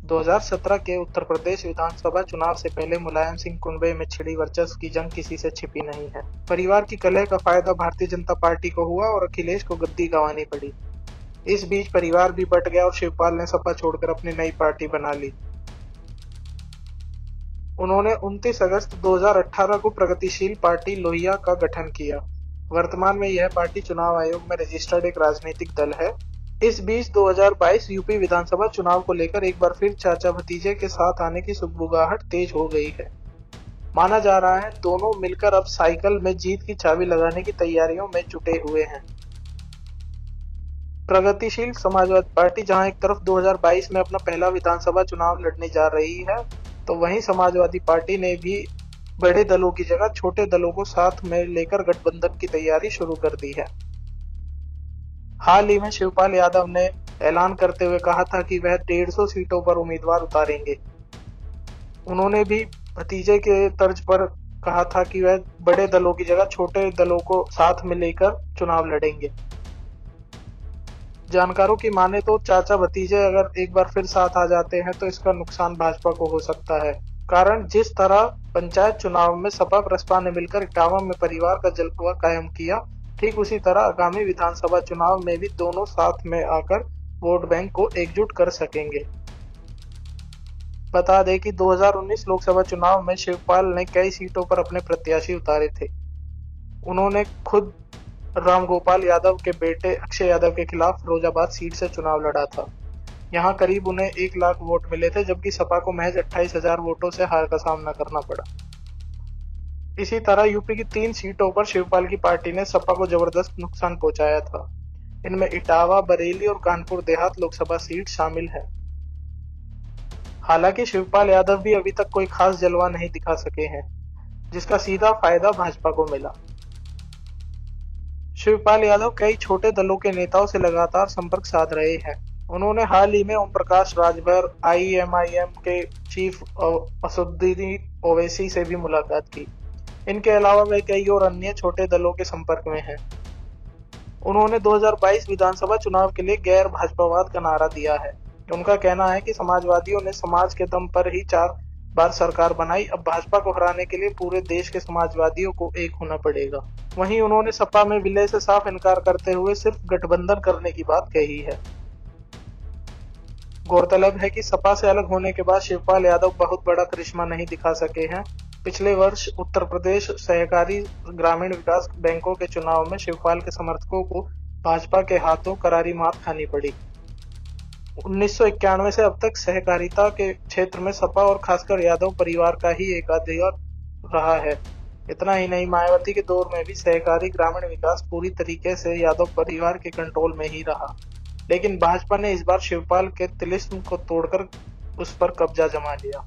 2017 के उत्तर प्रदेश विधानसभा चुनाव से पहले मुलायम सिंह कुनबे में छिड़ी वर्चस्व की जंग किसी से छिपी नहीं है। परिवार की कलह का फायदा भारतीय जनता पार्टी को हुआ और अखिलेश को गद्दी गंवानी पड़ी। इस बीच परिवार भी बंट गया और शिवपाल ने सपा छोड़कर अपनी नई पार्टी बना ली। उन्होंने 29 अगस्त 2018 को प्रगतिशील पार्टी लोहिया का गठन किया। वर्तमान में यह पार्टी चुनाव आयोग में रजिस्टर्ड एक राजनीतिक दल है। इस बीच 2022 यूपी विधानसभा चुनाव को लेकर एक बार फिर चाचा भतीजे के साथ आने की सुगबुगाहट तेज हो गई है। माना जा रहा है दोनों मिलकर अब साइकिल में जीत की चाबी लगाने की तैयारियों में जुटे हुए हैं। प्रगतिशील समाजवादी पार्टी जहां एक तरफ 2022 में अपना पहला विधानसभा चुनाव लड़ने जा रही है, तो वहीं समाजवादी पार्टी ने भी बड़े दलों की जगह छोटे दलों को साथ में लेकर गठबंधन की तैयारी शुरू कर दी है। हाल ही में शिवपाल यादव ने ऐलान करते हुए कहा था कि वह 150 सीटों पर उम्मीदवार उतारेंगे। उन्होंने भी भतीजे के तर्ज पर कहा था कि वह बड़े दलों की जगह छोटे दलों को साथ में लेकर चुनाव लड़ेंगे। जानकारों की माने तो चाचा भतीजे अगर एक बार फिर साथ आ जाते हैं तो इसका नुकसान भाजपा को हो सकता है। कारण जिस तरह पंचायत चुनाव में सपा बसपा ने मिलकर इटावा में परिवार का जलवा कायम किया, ठीक उसी तरह आगामी विधानसभा चुनाव में भी दोनों साथ में आकर वोट बैंक को एकजुट कर सकेंगे। बता दें कि 2019 लोकसभा चुनाव में शिवपाल ने कई सीटों पर अपने प्रत्याशी उतारे थे। उन्होंने खुद रामगोपाल यादव के बेटे अक्षय यादव के खिलाफ फिरोजाबाद सीट से चुनाव लड़ा था। यहां करीब उन्हें 1 लाख वोट मिले थे, जबकि सपा को महज 28,000 वोटों से हार का सामना करना पड़ा। इसी तरह यूपी की 3 सीटों पर शिवपाल की पार्टी ने सपा को जबरदस्त नुकसान पहुंचाया था। इनमें इटावा, बरेली और कानपुर देहात लोकसभा सीट शामिल है। हालांकि शिवपाल यादव भी अभी तक कोई खास जलवा नहीं दिखा सके हैं, जिसका सीधा फायदा भाजपा को मिला। शिवपाल यादव कई छोटे दलों के नेताओं से लगातार संपर्क साध रहे हैं। उन्होंने हाल ही में ओम प्रकाश राजभर, IMIM के चीफ असदुद्दीन ओवैसी से भी मुलाकात की। इनके अलावा वे कई और अन्य छोटे दलों के संपर्क में हैं। उन्होंने 2022 विधानसभा चुनाव के लिए गैर भाजपावाद का नारा दिया है। उनका कहना है कि समाजवादियों ने समाज के दम पर ही 4 बार सरकार बनाई, अब भाजपा को हराने के लिए पूरे देश के समाजवादियों को एक होना पड़ेगा। वहीं उन्होंने सपा में विलय से साफ इनकार करते हुए सिर्फ गठबंधन करने की बात कही है। गौरतलब है कि सपा से अलग होने के बाद शिवपाल यादव बहुत बड़ा करिश्मा नहीं दिखा सके हैं। पिछले वर्ष उत्तर प्रदेश सहकारी ग्रामीण विकास बैंकों के चुनाव में शिवपाल के समर्थकों को भाजपा के हाथों करारी मात खानी पड़ी। 1991 से अब तक सहकारिता के क्षेत्र में सपा और खासकर यादव परिवार का ही एकाधिकार रहा है। इतना ही नहीं, मायावती के दौर में भी सहकारी ग्रामीण विकास पूरी तरीके से यादव परिवार के कंट्रोल में ही रहा। लेकिन भाजपा ने इस बार शिवपाल के तिलिस्म को तोड़कर उस पर कब्जा जमा लिया।